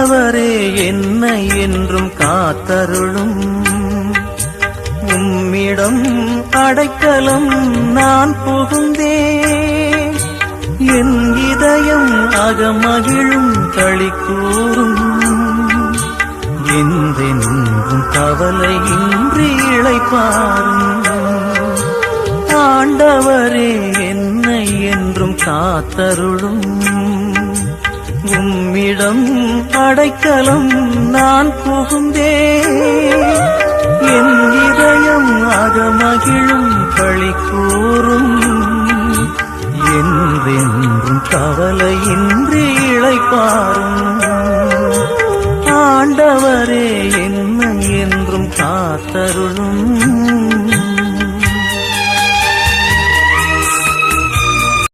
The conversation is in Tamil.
ஆண்டவரே என்னை என்றும் காத்தருளும் உம்மிடம் அடைக்கலம் நான் புகுந்தேன் என் இதயம் அகமகிழும் களிக்கூறும் என்றென்றும் கவலையின்றி இளைப்பாரும் ஆண்டவரே என்னை என்றும் காத்தருளும் உம்மிடம் அடைக்கலம் நான் புகுந்தேன் என் இதயம் அகமகிழும் களிக்கூறும்